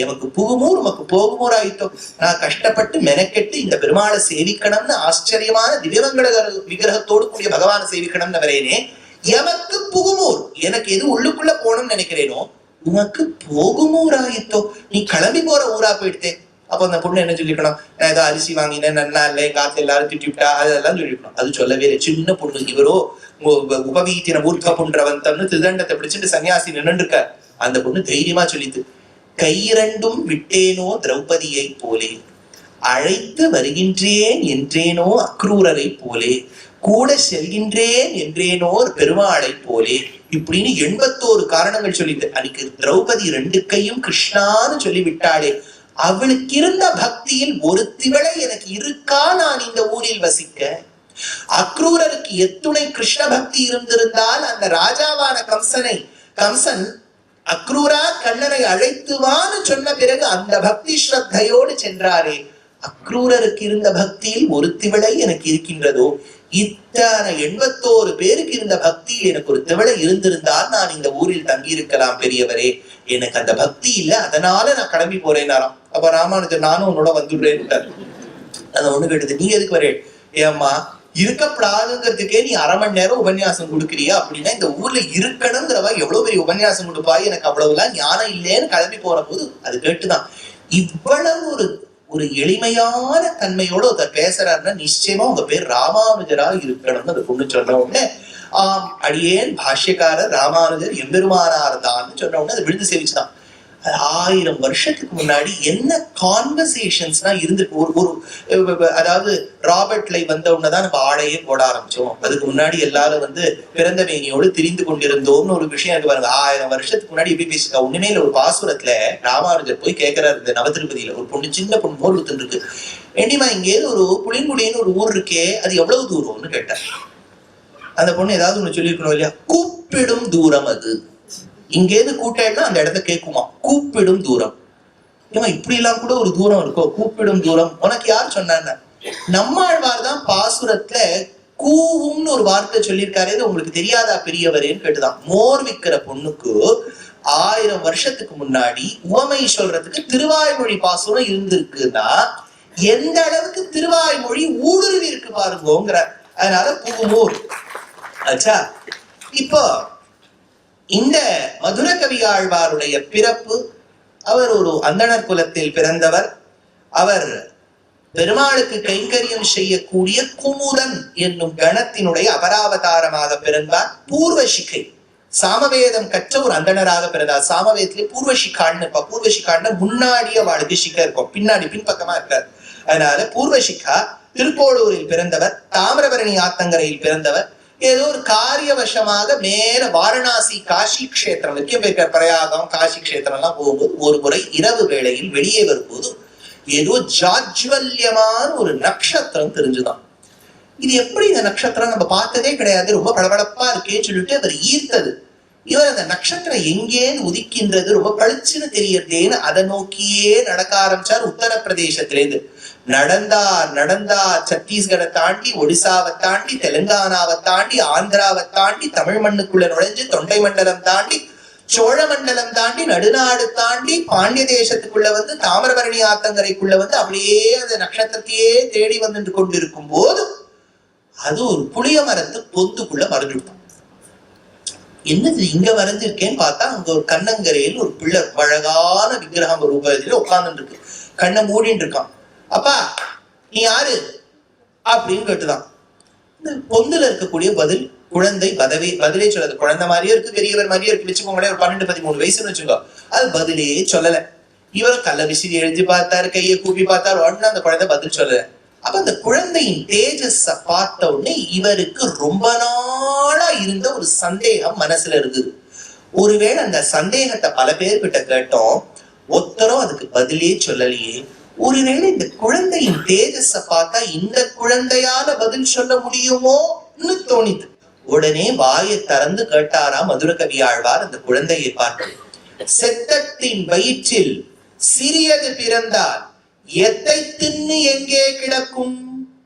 எமக்கு புகுமூர் உமக்கு போகுமூர் ஆயிட்டோ. நான் கஷ்டப்பட்டு மெனக்கெட்டு இந்த பெருமாளை சேவிக்கணும்னு ஆச்சரியமான திவ்யமங்கள விக்கிரகத்தோடு கூடிய பகவானை சேவிக்கணும்னு வரேனே, எமக்கு புகுமூர், எனக்கு எது உள்ளுக்குள்ள போகணும்னு நினைக்கிறேனோ உனக்கு போகுமூர் ஆயிட்டோ. நீ கிளம்பி போற ஊரா போயிட்டே. அப்ப அந்த பொண்ணு என்ன சொல்லிக்கணும், நான் ஏதோ அரிசி வாங்கினேன், நன்னா இல்லை, காத்து எல்லாரும் திட்டிவிட்டா, அதெல்லாம் சொல்லிக்கணும். அது சொல்லவே இல்லை. சின்ன பொண்ணு. இவரோ உபவீத்தின ஊர்க்க புன்றவந்தம்னு திருதண்டத்தை பிடிச்சிட்டு சன்னியாசி நின்று இருக்க. அந்த பொண்ணு தைரியமா சொல்லித்து, கையிரண்டும் விட்டேனோ திரௌபதியை போலே, அழைத்து வருகின்றேன் என்றேனோ அக்ரூரரை போலே, கூட செல்கின்றேன் என்றேனோ பெருமாளை போலே, இப்படின்னு 81 காரணங்கள் சொல்லிட்டு அன்னைக்கு திரௌபதி 2 கையும் கிருஷ்ணான்னு சொல்லி விட்டாளே, அவளுக்கு இருந்த பக்தியில் ஒரு திவளை எனக்கு இருக்கா நான் இந்த ஊரில் வசிக்க? அக்ரூரருக்கு எத்துணை கிருஷ்ண பக்தி இருந்திருந்தால் அந்த ராஜாவான கம்சன் அக்ரூரா கண்ணனை அழைத்துவான்னு சொன்ன பிறகு அந்த பக்தி ஸ்ரத்தையோடு சென்றாரே, அக்ரூரருக்கு இருந்த பக்தியில் ஒரு திவளை எனக்கு இருக்கின்றதோ, இத்தனை 81 பேருக்கு இருந்த பக்தியில் எனக்கு ஒரு திவளை இருந்திருந்தால் நான் இந்த ஊரில் தங்கியிருக்கலாம் பெரியவரே. எனக்கு அந்த பக்தி இல்ல, அதனால நான் கிளம்பி போறேன்னாராம். அப்ப ராமானுஜர் நானும் உன்னோட வந்துடுறேன். அந்த ஒண்ணு கேட்டது, நீ எதுக்கு வரே? ஏம்மா, இருக்கப்படாதுங்கிறதுக்கே நீ 1/2 மணி நேரம் உபன்யாசம் கொடுக்குறியா? அப்படின்னா இந்த ஊர்ல இருக்கணுங்கிறவா எவ்வளவு பெரிய உபன்யாசம் கொடுப்பா, எனக்கு அவ்வளவுலாம் ஞானம் இல்லேன்னு கிளம்பி போற போது அது கேட்டுதான். இவ்வளவு ஒரு எளிமையான தன்மையோட ஒருத்தர் பேசுறாருன்னா நிச்சயமா உங்க பேர் ராமானுஜரா இருக்கணும்னு அந்த பொண்ணு சொன்ன உடனே, அடியேன் பாஷ்யக்காரர் ராமானுஜர் எம்பெருமானார் தான் சொன்ன உடனே அதை விழுந்து சேவிச்சுதான். 1000 வருஷத்துக்கு முன்னாடி என்ன கான்வர்சேஷன்ஸ்லாம் இருந்திருக்கு. அதாவது ராபர்ட் லை வந்த உடனேதான் நம்ம ஆடையே போட ஆரம்பிச்சோம். அதுக்கு முன்னாடி எல்லாரும் பிறந்த மேனியோடு திரிந்து கொண்டிருந்தோம்னு ஒரு விஷயம் இருக்கு பாருங்க. 1000 வருஷத்துக்கு முன்னாடி எப்படி பேசிருக்கா ஒண்ணுமே இல்ல. ஒரு பாசுரத்துல ராமானுஜர் போய் கேட்கிறாரு, இந்த நவதிருப்பதியில ஒரு பொண்ணு, சின்ன பொண்ணு, மோர் வித்துன்னு இருக்கு. ஏண்டிமா இங்கே ஒரு புளிங்குடின்னு ஒரு ஊர் இருக்கே, அது எவ்வளவு தூரம்னு கேட்டார். அந்த பொண்ணு ஏதாவது ஒண்ணு சொல்லிருக்கணும் இல்லையா? கூப்பிடும் தூரம் அது. இங்கேருந்து கூட்டேன்னா அந்த இடத்த கேட்குமா, கூப்பிடும் தூரம். ஏமா இப்படி எல்லாம் கூட ஒரு தூரம் இருக்கோ, கூப்பிடும் தூரம்? உனக்கு யார் சொன்னாங்க? நம்மாழ்வார் தான் பாசுரத்துல கூவும்னு ஒரு வார்த்தை சொல்லியிருக்காரு. உங்களுக்கு தெரியாதா பெரியவரேன்னு கேட்டுதான். மோர் விக்கிற பொண்ணுக்கு 1000 வருஷத்துக்கு முன்னாடி உவமை சொல்றதுக்கு திருவாய்மொழி பாசுரம் இருந்திருக்குன்னா எந்த அளவுக்கு திருவாய்மொழி ஊடுருவி இருக்கு பாருங்கோங்கிற. அதனால புகுமூர் ஆச்சா. இப்போ இந்த மதுர கவியாழ்வாருடைய பிறப்பு, அவர் ஒரு அந்தணர் குலத்தில் பிறந்தவர். அவர் பெருமாளுக்கு கைங்கரியம் செய்யக்கூடிய குமுதன் என்னும் கணத்தினுடைய அபராவதாரமாக பிறந்தார். பூர்வசிகை, சாமவேதம் கற்ற ஒரு அந்தணராக பிறந்தார். சாமவேதத்திலே பூர்வசிகான்னு இருப்பா. பூர்வசிகான்னு முன்னாடிய வாழ்க்கை சிக்கா இருக்கும், பின்னாடி பின்பக்கமா இருக்கார். அதனால பூர்வசிகா திருக்கோளூரில் பிறந்தவர். தாமிரபரணி ஆத்தங்கரையில் பிறந்தவர். ஏதோ ஒரு காரியவசமாக மேல வாரணாசி காசி கஷேத்திரம், முக்கியம் பேர் பிரயாகம் காசி கஷேத்திரம் எல்லாம் போகும்போது ஒரு முறை இரவு வேளையில் வெளியே வரும்போது ஏதோ ஜாஜ்வல்யமான ஒரு நட்சத்திரம் தெரிஞ்சுதான். இது எப்படி இந்த நட்சத்திரம் நம்ம பார்த்ததே கிடையாது, ரொம்ப பளபளப்பா இருக்கேன்னு சொல்லிட்டு அவர் ஈர்த்தது. இவர் அந்த நட்சத்திரம் எங்கேன்னு உதிக்கின்றது, ரொம்ப பளிச்சுன்னு தெரியறதேன்னு அதை நோக்கியே நடக்க ஆரம்பிச்சார். உத்தரப்பிரதேசத்திலேருந்து நடந்தார் சத்தீஸ்கரை தாண்டி, ஒடிசாவை தாண்டி, தெலுங்கானாவை தாண்டி, ஆந்திராவை தாண்டி, தமிழ் மண்ணுக்குள்ள நுழைஞ்சு தொண்டை மண்டலம் தாண்டி, சோழ மண்டலம் தாண்டி, நடுநாடு தாண்டி, பாண்டிய தேசத்துக்குள்ள தாமிரபரணி ஆத்தங்கரைக்குள்ள அப்படியே அந்த நட்சத்திரத்தையே தேடி வந்துட்டு கொண்டிருக்கும் போது அது ஒரு புளிய மரத்து பொந்துக்குள்ள மறைஞ்சுட்டான். என்னது இங்க வரைஞ்சிருக்கேன்னு பார்த்தா அங்க ஒரு கண்ணங்கரையில் ஒரு பிள்ளை அழகான விக்கிரகம் ரூபத்துல உட்கார்ந்துட்டு இருக்கு. கண்ணை மூடின்னு இருக்கான். அப்பா நீ யாரு அப்படின்னு கேட்டுதான். இந்த பொந்துல இருக்கக்கூடிய பதில் குழந்தை பதிலே சொல்லாது. குழந்தை மாதிரியே இருக்கு, பெரியவர் மாதிரியே இருக்கு. வச்சுக்கோங்களேன், ஒரு 12-13 வயசுன்னு வச்சுக்கோ. அது பதிலே சொல்லல. இவரும் கல்ல விசிறி எழுதி பார்த்தாரு, கையை கூப்பி பார்த்தாரு, உடனே அந்த குழந்தை பதில் சொல்லல. அப்ப அந்த குழந்தையின் தேஜஸ பார்த்த உடனே இவருக்கு ரொம்ப நாளா இருந்த ஒரு சந்தேகம் மனசுல இருந்தது. ஒருவேளை அந்த சந்தேகத்தை பல பேர்கிட்ட கேட்டோம், ஒருத்தரும் அதுக்கு பதிலே சொல்லலையே. ஒருவேளை இந்த குழந்தையின் தேஜஸ பார்த்தா இந்த குழந்தையால பதில் சொல்ல முடியுமோன்னு தோணிது. உடனே வாயை திறந்து கேட்டாரா மதுர கவியாழ்வார் அந்த குழந்தையை பார்த்து, செத்தத்தின் வயிற்றில் சிறியது பிறந்தால் எத்தை தின்னு எங்கே கிடக்கும்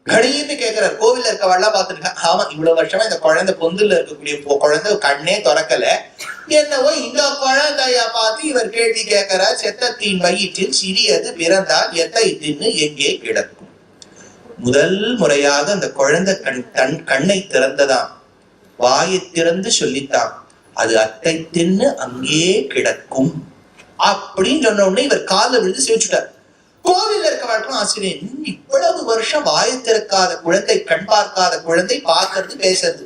கணீர்னு கேட்கிறார். கோவில்ல இருக்கவாள்லாம் பார்த்துருக்கேன். ஆமா, இவ்வளவு வருஷமா இந்த குழந்தை பொந்துல இருக்கக்கூடிய குழந்தை கண்ணே திறக்கல, என்னவோ இந்த குழந்தைய பார்த்து இவர் கேள்வி கேட்கிறார். செத்தத்தின் வயிற்றில் சிறியது பிறந்தால் எத்தை தின்னு எங்கே கிடக்கும். முதல் முறையாக அந்த குழந்தை தன் கண்ணை திறந்ததாம், வாயை திறந்து சொல்லித்தான், அது அத்தை தின்னு அங்கே கிடக்கும் அப்படின்னு சொன்ன உடனே இவர் காலில் விழுந்து சிரிச்சுட்டார். கோவில்ல இருக்க வழக்கம் ஆசிரியர், இவ்வளவு வருஷம் வாயை திறக்காத குழந்தை, கண் பார்க்காத குழந்தை பார்க்கறது பேசுறது.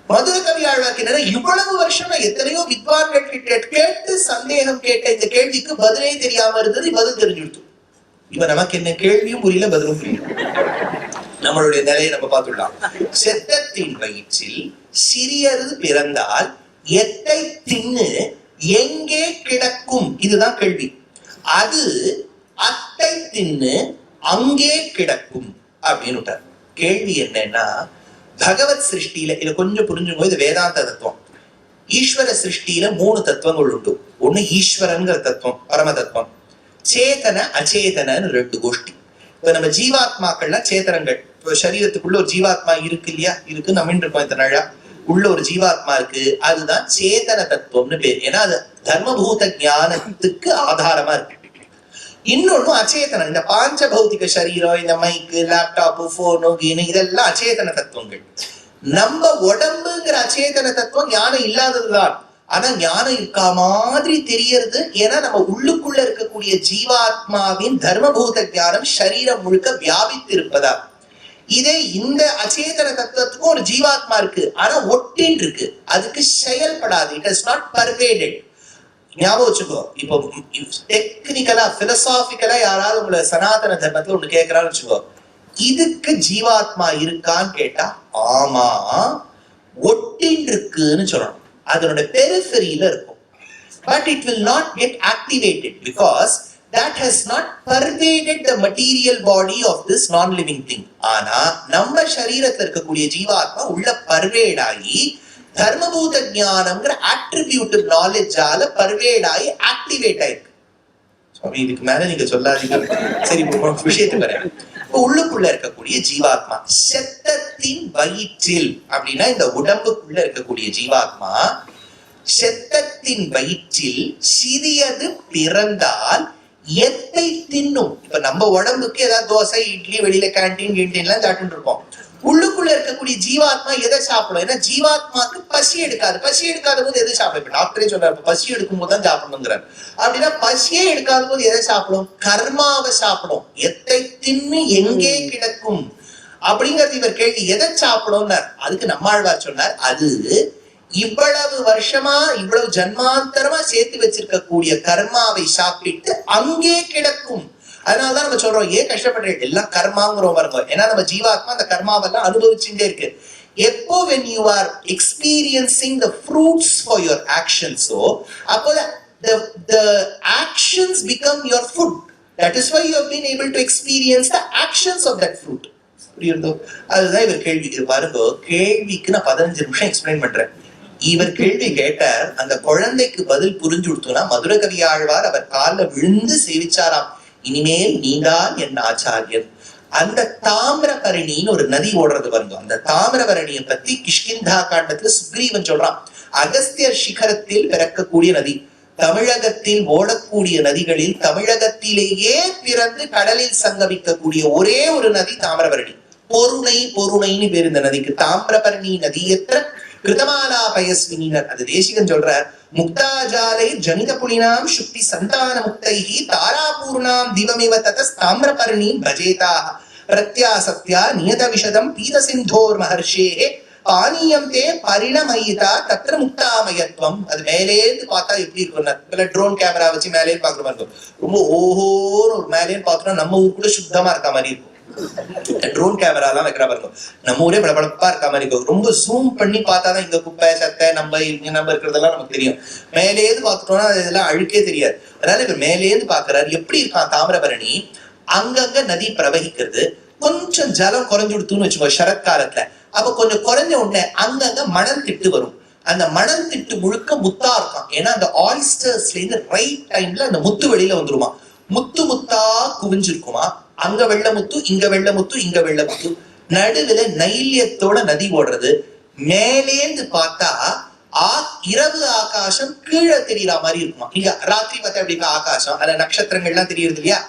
மதுர கவி ஆழ்வார்க்கிணறு இவ்வளவு வருஷம் எத்தனையோ வித்வான்கள் கிட்ட கேட்டு சந்தேகம் கேட்ட இந்த கேள்விக்கு பதிலே தெரியாம இருந்தது, பதில் தெரிஞ்சுடுத்து. இப்ப நமக்கு என்ன கேள்வியும் புரியல, பதிலும் புரியல. நம்மளுடைய நிலையை நம்ம பார்த்துடலாம். செத்தத்தின் வயிற்றில் சிறியது பிறந்தால் எத்தை தின்னு எங்கே கிடக்கும், இதுதான் கேள்வி. அது அத்தை தின்னு அங்கே கிடக்கும் அப்படின்னு விட்டார். கேள்வி என்னன்னா, பகவத் சிருஷ்டியில இதை கொஞ்சம் புரிஞ்சுக்கோ, இது வேதாந்த தத்துவம். ஈஸ்வர சிருஷ்டியில 3 தத்துவங்கள் உண்டு. ஒண்ணு ஈஸ்வரன்கிற தத்துவம், பரம தத்துவம். சேதன அச்சேதனன்னு 2 கோஷ்டி. இப்ப நம்ம ஜீவாத்மாக்கள்லாம் சேத்தனங்கள். இப்போ சரீரத்துக்குள்ள ஒரு ஜீவாத்மா இருக்கு இல்லையா, இருக்கு, நம்ம இருக்கோம் இத்தனை நாளா, உள்ள ஒரு ஜீவாத்மா இருக்கு, அதுதான் சேதன தத்துவம்னு பேர். ஏன்னா அது தர்மபூத ஞானத்துக்கு ஆதாரமா இருக்கு. இன்னொன்னு அச்சேதனம். இந்த பாஞ்ச பௌத்திக சரீரம், இந்த மைக்கு, லேப்டாப், போனு, கீனு, இதெல்லாம் அச்சேதன தத்துவங்கள். நம்ம உடம்புங்கிற அச்சேதன தத்துவம் ஞானம் இல்லாததுதான். ஆனா ஞானம் இருக்கா மாதிரி தெரியறது. ஏன்னா நம்ம உள்ளுக்குள்ள இருக்கக்கூடிய ஜீவாத்மாவின் தர்மபூத ஞானம் சரீரம் முழுக்க வியாபித்து இருப்பதா. இதே இந்த அச்சேதன தத்துவத்துக்கும் ஒரு ஜீவாத்மா இருக்கு, ஆனா ஒட்டின் இருக்கு, அதுக்கு செயல்படாது. It is not pervaded. ஞாபகம் வச்சுக்கோ. இப்போ டெக்னிக்கலா பிலசாபிக்கலா யாராவது உங்களை சனாதன தர்மத்துல ஒண்ணு கேட்கறான்னு வச்சுக்கோ, இதுக்கு ஜீவாத்மா இருக்கான்னு கேட்டா ஆமா ஒட்டின் இருக்குன்னு சொல்லணும். அதனோட பெரிஃபெரியில இருக்கும். But it will not get activated because that has not pervaded the material body of this non-living thing. ஆனா நம்ம சரீரத்துல இருக்கக்கூடிய ஜீவாத்மா உள்ள பர்வேட் ஆகி தர்மபூத ஞானம்ங்கிற அட்ரிபியூட்டிவ் நாலேஜால பர்வேட் ஆகி ஆக்டிவேட் ஆயிருக்கு. சுவாமி இதுக்கு மேல நீங்க சொல்லாதீங்க. சரி, விஷயத்துக்கு வரேன். இப்போ உள்ளுக்குள்ள இருக்கக்கூடிய ஜீவாத்மா செத்தத்தின் வயிற்றில் அப்படின்னா இந்த உடம்புக்குள்ள இருக்கக்கூடிய ஜீவாத்மா செத்தத்தின் வயிற்றில் சிறியது பிறந்தால் எத்தை தின்னும். இப்ப நம்ம உடம்புக்கு ஏதாவது தோசை, இட்லி, வெளியில கேன்டீன் எல்லாம் சாப்பிட்டு இருப்போம். உள்ளுக்குள்ள இருக்கக்கூடிய ஜீவாத்மா எதை சாப்பிடும்? ஏன்னா ஜீவாத்மாக்கு பசி எடுக்காது. பசி எடுக்காத போது எதை சாப்பிடும்? இப்ப டாக்டரே சொல்றாரு, பசி எடுக்கும் போது தான் சாப்பிடணுங்கிறார். அப்படின்னா பசியே எடுக்காத போது எதை சாப்பிடும்? கர்மாவை சாப்பிடும். எத்தை தின்னு எங்கே கிடக்கும் அப்படிங்கிறது இவர் கேள்வி. எதை சாப்பிடும்னார். அதுக்கு நம்மாழ்வார் சொன்னார், அது இவ்வளவு வருஷமா இவ்வளவு ஜன்மாந்தரமா சேர்த்து வச்சிருக்கக்கூடிய கர்மாவை சாப்பிட்டு அங்கே கிடக்கும். அதனாலதான் நம்ம சொல்றோம், ஏன் கஷ்டப்படுறேன், எல்லாம் கர்மாங்கிறோம் வருங்க. ஏன்னா நம்ம ஜீவாத்மா அந்த கர்மாவெல்லாம் அனுபவிச்சுட்டே இருக்கு. எப்போ when you are experiencing the fruits for your actions, so அப்போ the actions become your food. That is why you have been able to experience the actions of that fruit. புரியுதோ? அதுதான் இவர் கேள்வி. பாருங்க, கேள்விக்கு நான் 15 நிமிஷம் எக்ஸ்பிளைன் பண்றேன். இவர் கேள்வி கேட்டார், அந்த குழந்தைக்கு பதில் புரிஞ்சு கொடுத்தோம்னா மதுர கவி ஆழ்வார் அவர் காலில் விழுந்து சேவிச்சாராம், இனிமேல் நீதான் என் ஆச்சாரியன். அந்த தாமிரபரணின்னு ஒரு நதி ஓடுறது வருங்க. அந்த தாமிரபரணியை பத்தி கிஷ்கிந்தா காண்டத்துல சுக்ரீவன் சொல்றான், அகஸ்தியர் சிகரத்தில் பிறக்கக்கூடிய நதி. தமிழகத்தில் ஓடக்கூடிய நதிகளில் தமிழகத்திலேயே பிறந்து கடலில் சங்கமிக்கக்கூடிய ஒரே ஒரு நதி தாமிரபரணி. பொருணைன்னு பேர் இந்த நதிக்கு. தாமிரபரணி நதி எத்திர கிருதமாலா பயஸ்வினர். அது தேசிகன் சொல்றார், முக்தாஜாலை ஜனித புலினாம் சுக்தி சந்தான முக்தைஹி தாராபூர்ணாம் திவமிவ ததஸ் தாமிரபரணீம் பஜேதாக பிரத்யாசத்யா நியத விஷதம் பீத சிந்தோர் மஹர்ஷேஹே பானியம் தே பரிணமயிதா தத்ர முக்தாமயத்வம். அது மேலேந்து பார்த்தா எப்படி இருக்கும்? ட்ரோன் கேமரா வச்சு மேலே பாக்குற மாதிரி இருக்கும். ரொம்ப ஓஹோன்னு ஒரு மேலேன்னு பார்த்தோம்னா நம்ம ஊருக்குள்ள சுத்தமா இருக்க மாதிரி இருக்கும். ட்ரோன் கேமரா எல்லாம் வைக்கிற பாருங்க, நம்ம ஊரே பளபளப்பா இருக்க மாதிரி இருக்கும். ரொம்ப ஜூம் பண்ணி பார்த்தாதான் இங்க குப்பை சத்தை நம்ம இருக்கிறதெல்லாம் நமக்கு தெரியும். மேலேந்து பார்த்துட்டோம்னா இதெல்லாம் அழுக்கே தெரியாது. அதனால இப்ப மேலேந்து பாக்குறாரு, எப்படி இருக்கான் தாமிரபரணி. அங்கங்க நதி பிரவகிக்கிறது. கொஞ்சம் ஜலம் குறைஞ்சுடுத்துன்னு வச்சுக்கோ சரத்காலத்துல. அப்ப கொஞ்சம் குறைஞ்ச உடனே அங்கங்க மணல் திட்டு வரும். அந்த மணல் திட்டு முழுக்க முத்தா இருக்கும். ஏன்னா அந்த ஆயிஸ்டர்ஸ்ல இருந்து ரைட் டைம்ல அந்த முத்து வெளியில வந்துருமா. முத்து முத்தா குவிஞ்சிருக்குமா. அங்க வெள்ளமுத்து, இங்க வெள்ளமுத்து, இங்க வெள்ளமுத்து, நடுவுல நைல்யத்தோட நதி ஓடுறது. மேலேந்து பார்த்தா இரவு ஆகாசம் கீழே தெரியற மாதிரி இருக்குமா. இங்க ராத்திரி பார்த்தா எப்படி ஆகாசம் அதுல நட்சத்திரங்கள்லாம் தெரியுது இல்லையா,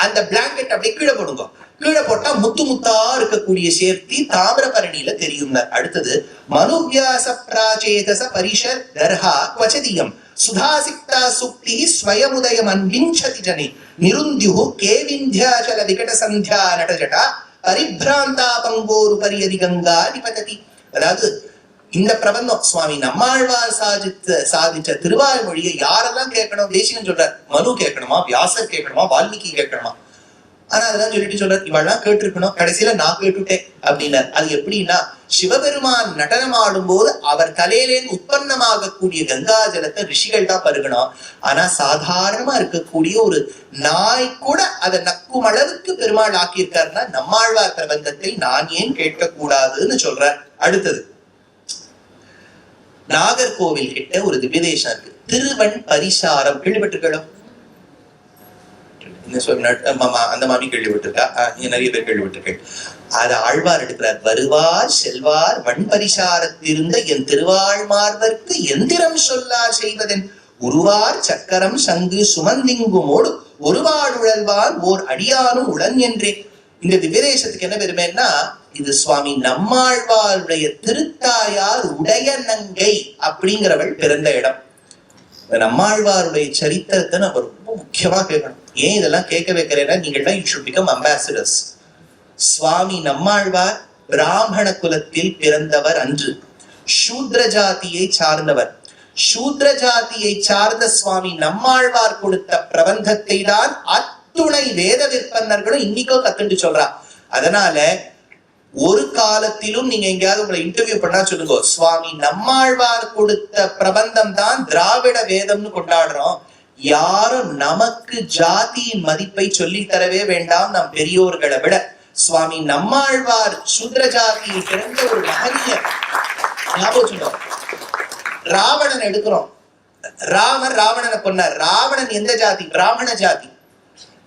அந்த பிளாங்கெட் அப்படியே கீழே போடுங்க. கீழே போட்டா முத்து முத்தா இருக்கக்கூடிய சேர்த்தி தாமிரபரணியில தெரியும். அடுத்தது மனுவியாச பிராச்சேதச பரிஷர் தர்ஹா குவச்சதியம் சுதாசிக்தா சுக்தி ஸ்வயமுதயம் அன்விஞ்சதி ஜனே நிருந்த்யு கேவிந்தியாச்சல விகட சந்தியா நடஜடா பரிப்ராந்தா பங்கோரு பரியதி கங்கா நிபததி. அதாவது இந்த பிரபந்தம் சுவாமி நம்மாழ்வார் சாதிச்ச திருவாய்மொழியை யாரெல்லாம் கேட்கணும்? தேசிகன் சொல்றார், மனு கேட்கணுமா, வியாசர் கேட்கணுமா, வால்மீகி கேட்கணுமா? ஆனா அதெல்லாம் சொல்லிட்டு சொல்றாரு, இவெல்லாம் கேட்டிருக்கணும், கடைசியில நான் கேட்டுட்டேன் அப்படின்னார். அது எப்படின்னா, சிவபெருமான் நடனம் ஆடும் போது அவர் தலையிலேருந்து உற்பத்தமாகக்கூடிய கங்கா ஜலத்தை ரிஷிகள் தான் பருகணும். ஆனா சாதாரணமா இருக்கக்கூடிய ஒரு நாய் கூட அதை நக்கும் அளவுக்கு பெருமாள் ஆக்கியிருக்காருன்னா நம்மாழ்வார் பிரபந்தத்தை நான் ஏன் கேட்க கூடாதுன்னு சொல்றார். அடுத்தது நாகர்கோவில் கிட்ட ஒரு திவ்யதேசம் இருக்கு, திருவண் பரிசாரம். கேள்விப்பட்டிருக்கோம்? அந்த மாமி கேள்விப்பட்டிருக்கா? நிறைய பேர் கேள்விப்பட்டிருக்கேன். அது ஆழ்வார் எடுக்கிறார். வருவார் செல்வார் வன் பரிசாரத்திருந்த என் திருவாழ்மார்வர்க்கு எந்திரம் சொல்லா செய்வதன் உருவார் சக்கரம் சங்கு சுமந்திங்குமோடு ஒருவாடுழல்வான் ஓர் அடியானும் உடன் என்றே. இந்த திவ்யதேசத்துக்கு என்ன பெருமைன்னா, இது சுவாமி நம்மாழ்வாருடைய திருத்தாயார் உடையநங்கை அப்படிங்கிறவள் பிறந்த இடம். நம்மாழ்வாருடைய சரித்திரத்தை நம்ம ரொம்ப முக்கியமா கேட்கணும். ஏன் இதெல்லாம் கேட்க வைக்கிறேன்னா, நீங்கள்லாம் யூ ஷுட் பிகம் அம்பாசிடர்ஸ். சுவாமி நம்மாழ்வார் பிராமண குலத்தில் பிறந்தவர் அன்று, சூத்ர ஜாதியை சார்ந்தவர். சூத்ர ஜாதியை சார்ந்த சுவாமி நம்மாழ்வார் கொடுத்த பிரபந்தத்தை தான் அத்துணை வேத விற்பனர்களும் இன்னைக்கோ கத்துண்டு சொல்றா. அதனால ஒரு காலத்திலும் நீங்க எங்கேயாவது உங்களை இன்டர்வியூ பண்ணா சொல்லுங்க, சுவாமி நம்மாழ்வார் கொடுத்த பிரபந்தம் தான் திராவிட வேதம்னு கொண்டாடுறோம். யாரும் நமக்கு ஜாதியின் மதிப்பை சொல்லி தரவே வேண்டாம். நம் பெரியோர்களை விட சுவாமி நம்மாழ்வார் சூத்ர ஜாதியை பிறந்த ஒரு மகனிய ஞாபகம். ராவணன் எடுக்கிறோம், ராமர் ராவணனை கொன்னார். ராவணன் எந்த ஜாதி? பிராமண ஜாதி.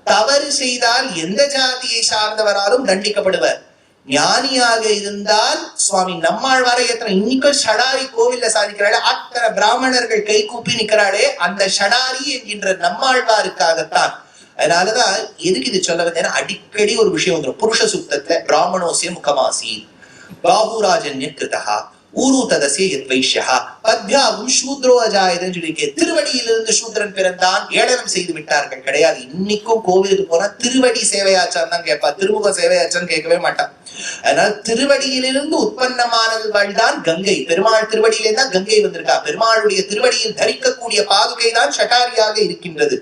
தவறு செய்தால் எந்த ஜாதியை சார்ந்தவராலும் தண்டிக்கப்படுவர். ஞானியாக இருந்தால் சுவாமி நம்மாழ்வாரை எத்தனை இன்னைக்கும் ஷடாரி கோவில்ல சாதிக்கிறாளே, அத்தனை பிராமணர்கள் கை கூப்பி நிற்கிறாளே, அந்த ஷடாரி என்கின்ற நம்மாழ்வாருக்காகத்தான். அதனாலதான் எதுக்கு இது சொல்ல வந்தேன்னா, அடிக்கடி ஒரு விஷயம் வந்துடும். புருஷ சுத்தத்துல பிராமணோசிய முகமாசி பாபுராஜன்ய கிருதா ஊரு ததசே யத்வைஷ்யா பத்யாவும் சூத்ரோ அஜாயதன்னு சொல்லியிருக்கேன். திருவடியிலிருந்து சூத்ரன் பிறந்தான், ஏளனம் செய்து விட்டார்கள் கிடையாது. இன்னைக்கும் கோவிலுக்கு போனா திருவடி சேவையாச்சான் தான் கேட்பா, திருமுக சேவையாச்சான்னு கேட்கவே மாட்டான். அதனால திருவடியிலிருந்து உற்பத்தமானவள் தான் கங்கை. பெருமாள் திருவடியிலே தான் கங்கை வந்திருக்கா. பெருமாளுடைய திருவடியில் தரிக்கக்கூடிய பாதுகை தான் ஷட்டாரியாக இருக்கின்றது.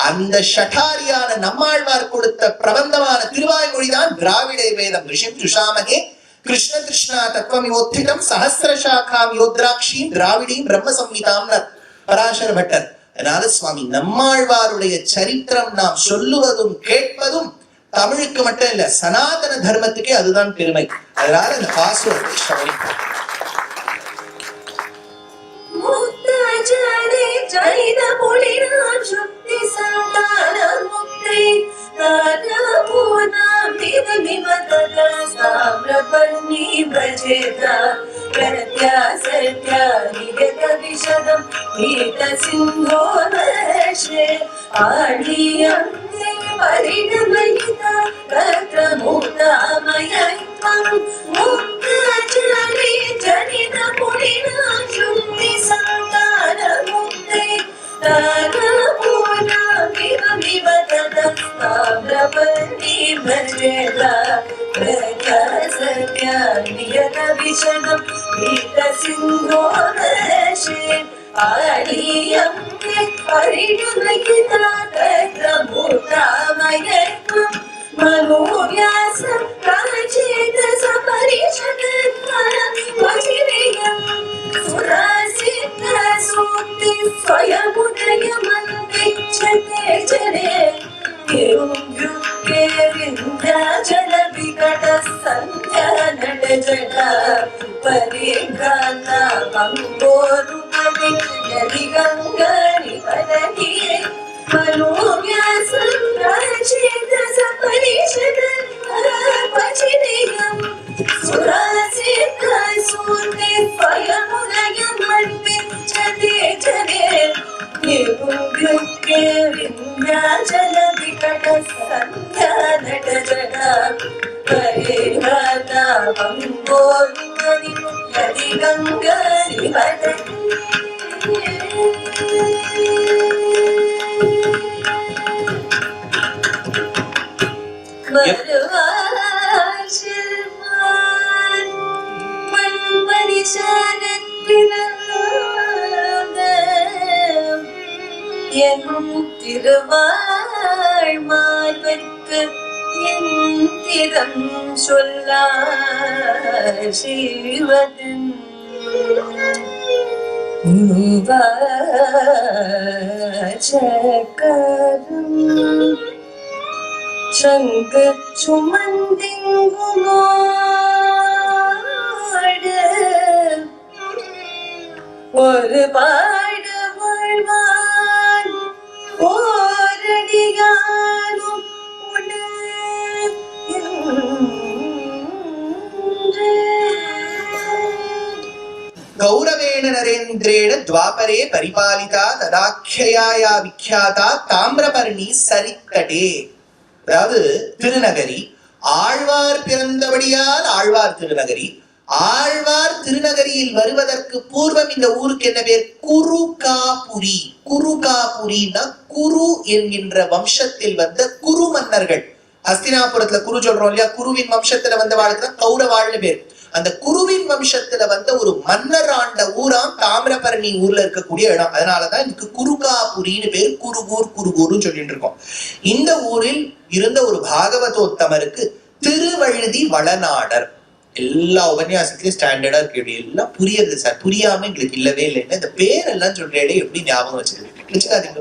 அந்த ஷட்டாரியான நம்மாழ்வார் கொடுத்த பிரபந்தமான திருவாய்மொழிதான் திராவிட வேதம். ரிஷிம் சுஷாமகே கிருஷ்ண கிருஷ்ணா தத்துவமியோத்திடம் சஹஸ்ர சாகாம் யோத்ராட்சியும் திராவிடியும் பிரம்ம சம்ஹிதாம் பராசர பட்டர். அதனால சுவாமி நம்மாழ்வாருடைய சரித்திரம் நாம் சொல்லுவதும் கேட்பதும் தமிழுக்கு மட்டும் இல்ல, சனாதன தர்மத்துக்கே அதுதான் பெருமை. அதனால இந்த பாசுரத்தை ஸ்ரவணிப்போம். Gangani Padani Manu Vyasa திருவாழ்மார்வர்க்கு எந்திரம் சொல்லார் செய்வதன் வாசகரும் சங்கு சுமந்திங்குமாடு ஒரு பாடு வாழ்வான் ஓரடியானும் கௌரவேண நரேந்திரேண துவாபரே பரிபாலிதா ததாख्यया விக்யாதா தாமிரபரணி சரிக்கடே. அதாவது திருநகரி, ஆழ்வார் பிறந்தபடியால் ஆழ்வார் திருநகரி. ஆழ்வார் திருநகரியில் வருவதற்கு பூர்வம் இந்த ஊருக்கு என்ன பேர்? குருகாபுரி. குருகாபுரின்னா குரு என்கின்ற வம்சத்தில் வந்த குரு மன்னர்கள். ஹஸ்தினாபுரத்துல குரு சொல்றோம் இல்லையா, குருவின் வம்சத்துல வந்த வாழ்க்கை கௌரவாள்னு பேர். அந்த குருவின் வம்சத்துல வந்த ஒரு மன்னர் ஆண்ட ஊராம் தாமிரபரணி ஊர்ல இருக்கக்கூடிய இடம். அதனாலதான் இதுக்கு குருகாபுரின்னு பேர். குருகூர் குருகூர்னு சொல்லிட்டு இருக்கோம். இந்த ஊரில் இருந்த ஒரு பாகவதோத்தமருக்கு திருவழுதி வளநாடர். எல்லா உபன்யாசத்துலயும் ஸ்டாண்டர்டா இருக்கு. எல்லாம் புரியுது சார், புரியாம எங்களுக்கு இல்லவே இல்லைன்னு இந்த பேரெல்லாம் சொல்றேடே எப்படி ஞாபகம் வச்சுக்காதீங்க.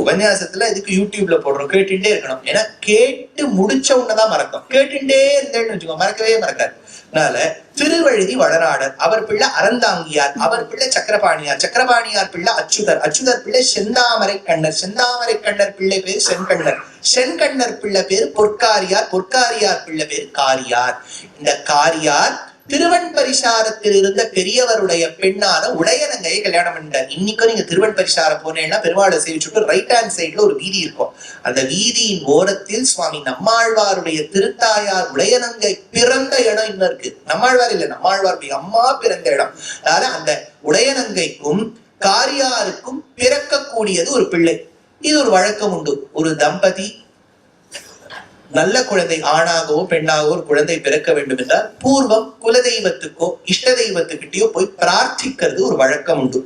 உபன்யாசத்துல இதுக்கு யூடியூப்ல போடுறோம், கேட்டுட்டே இருக்கணும். ஏன்னா கேட்டு முடிச்ச உடனேதான் மறக்கும். கேட்டுட்டே இருந்தேன்னு வச்சுக்கோ, மறக்கவே மறக்காது. அதனால திருவழுதி வளநாடர், அவர் பிள்ளை அறந்தாங்கியார், அவர் பிள்ளை சக்கரபாணியார், சக்கரபாணியார் பிள்ளை அச்சுதர், அச்சுதர் பிள்ளை செந்தாமரை கண்ணர், செந்தாமரை கண்ணர் பிள்ளை பேர் செண்கண்ணர், செண்கண்ணர் பிள்ளை பேர் பொற்காரியார், பொற்காரியார் பிள்ளை பேர் காரியார். இந்த காரியார் திருவன் பரிசாரத்தில் இருந்த பெரியவருடைய பெண்ணான உடையனங்கையை கல்யாணம் பண்ணிட்டார். இன்னைக்கும் நீங்க திருவன் பரிசாரம் போனேன்னா பெருமாளை சேவிச்சுட்டு ரைட் ஹேண்ட் சைட்ல ஒரு வீதி இருக்கும். அந்த வீதியின் ஓரத்தில் சுவாமி நம்மாழ்வாருடைய திருத்தாயார் உடையனங்கை பிறந்த இடம் இன்னும் இருக்கு. நம்மாழ்வார் இல்ல, நம்மாழ்வாருடைய அம்மா பிறந்த இடம். அதனால அந்த உடையனங்கைக்கும் காரியாருக்கும் பிறக்கக்கூடியது ஒரு பிள்ளை. இது ஒரு வழக்கம் உண்டு. ஒரு தம்பதி நல்ல குழந்தை, ஆணாகவோ பெண்ணாகவோ ஒரு குழந்தை பிறக்க வேண்டும் என்றால் பூர்வம் குலதெய்வத்துக்கோ இஷ்ட தெய்வத்துக்கிட்டயோ போய் பிரார்த்திக்கிறது ஒரு வழக்கம் உண்டு.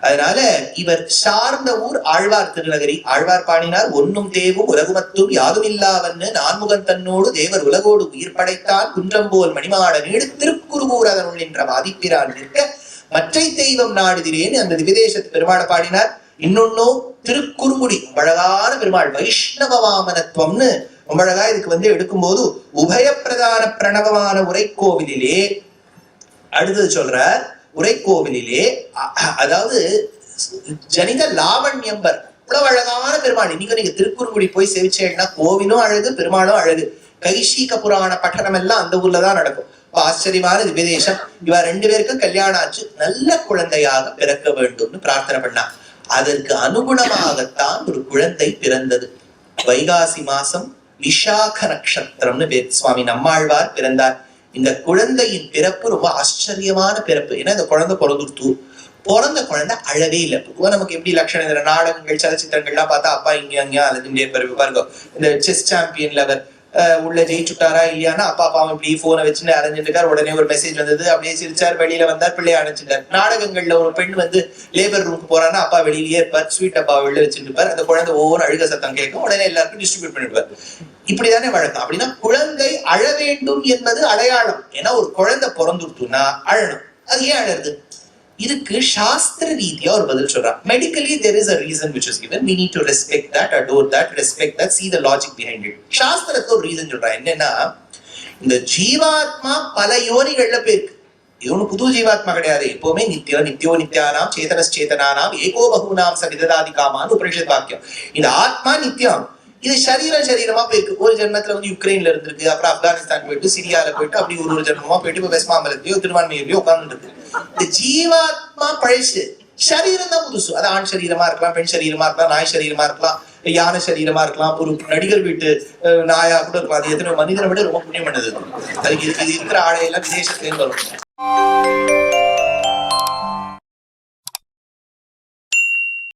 அதனால இவர் சார்ந்த ஊர் ஆழ்வார் திருநகரி. ஆழ்வார் பாடினார், ஒன்னும் தேவும் உலகுமத்தும் யாதும் இல்லாவன்னு நான்முகன் தன்னோடு தேவர் உலகோடு உயிர் படைத்தான் குன்றம்போல் மணிமாட நீடு திருக்குறுகூர் அதனுள் என்ற வாதிப்பிரான் நிற்க மற்றை தெய்வம் நாடுதிரேன்னு அந்த விதேசத்து பெருமாளை பாடினார். இன்னொன்னும் திருக்குறுங்குடி, அழகான பெருமாள், வைஷ்ணவ வாமனத்துவம்னு ரொம்ப அழகா இதுக்கு எடுக்கும்போது உபயப்பிரதான பிரணவமான உரைக்கோவிலே அடுத்தது சொல்ற உரைக்கோவிலே, அதாவது ஜனித லாவண்யம்பர், இவ்வளவு அழகான பெருமாள். இன்னைக்கு நீங்க திருக்குறுங்குடி போய் சேவிச்சேன்னா கோவிலும் அழகு, பெருமாளும் அழகு. கைஷீக புராண பட்டணம் எல்லாம் அந்த ஊர்லதான் நடக்கும். ஆச்சரியமான விதேசம். இவ ரெண்டு பேருக்கும் கல்யாணம் ஆச்சு. நல்ல குழந்தையாக பிறக்க வேண்டும்னு பிரார்த்தனை பண்ணா. அதற்கு அனுகுணமாகத்தான் ஒரு குழந்தை பிறந்தது. வைகாசி மாசம் விஷாக நட்சத்திரம்னு பேர். சுவாமி நம்மாழ்வார் பிறந்தார். இந்த குழந்தையின் பிறப்பு ரொம்ப ஆச்சரியமான பிறப்பு. ஏன்னா இந்த குழந்தை பிறந்த குழந்தை அழவே இல்லை. பொதுவா நமக்கு எப்படி லட்சணம், இந்த நாடகங்கள் சலச்சித்திரங்கள்லாம் பார்த்தா அப்பா இங்க அங்கேயா அழுதுண்டே பாருங்க. இந்த செஸ் சாம்பியன் லெவல் உள்ள ஜெயிச்சுட்டாரா இல்லையானா அப்பா அப்பாவும் இப்படி போனை வச்சுட்டு அரைஞ்சிட்டு இருக்காரு. உடனே ஒரு மெசேஜ் வந்தது, அப்படியே சிரிச்சார், வெளியில வந்தார், பிள்ளைய அணைச்சிட்டார். நாடகங்கள்ல ஒரு பெண் லேபர் ரூமுக்கு போறான்னா அப்பா வெளியிலேயே இருப்பார், ஸ்வீட் அப்பா வெளில வச்சுட்டு இருப்பார். அந்த குழந்தை ஒவ்வொரு அழுக சத்தம் கேட்கும், உடனே எல்லாருக்கும் டிஸ்ட்ரிபியூட் பண்ணிடுவார். இப்படிதானே வழக்கம். அப்படின்னா குழந்தை அழ வேண்டும் என்பது அடையாளம். ஏன்னா ஒரு குழந்தை பிறந்துட்டுனா அழணும். அது ஏன் அழறது? இதுக்கு சாஸ்திர ரீதியா ஒரு பதில் சொல்றான். Medically there is a reason which is given. We need to respect that, adore that, respect that, see the logic behind it. சாஸ்திரத்துல ஒரு ரீசன் சொல்றான். என்னன்னா, இந்த ஜீவாத்மா பல யோனிகள்ல போயிருக்கு. இது ஒண்ணு புது ஜீவாத்மா கிடையாது. எப்பவுமே நித்தியோ நித்யானாம் சேதனஸ் சேதனானாம் ஏகோ பகுனாம் சவிததாதி காமான்னு உபனிஷத் வாக்கியம். இந்த ஆத்மா நித்தியம். இது சரீரமா போயிருக்கு. ஒரு ஜென்மத்துல வந்து யுக்ரைன்ல இருந்திருக்கு, அப்புறம் ஆப்கானிஸ்தான் போயிட்டு, சிரியால போயிட்டு, அப்படி ஒரு ஜென்மமா போயிட்டு இப்ப வெஸ்மாம்பலத்திலயோ திருவான்மையிலயோ உட்கார்ந்து இருக்கு. இந்த ஜீவாத்மா பழசு, சரீரம் தான் புதுசு. அது ஆண் சரீரமா இருக்கலாம், பெண் சரீரமா இருக்கலாம், நாய் சரீரமா இருக்கலாம், யானை சரீரமா இருக்கலாம், ஒரு நடிகர் வீட்டு நாயா கூட இருக்கலாம். அது எத்தனை மனிதனை விட ரொம்ப புண்ணியம் பண்ணது. அதுக்கு இருக்கிற ஆடையெல்லாம் விதேசத்துல இருந்து வரும்.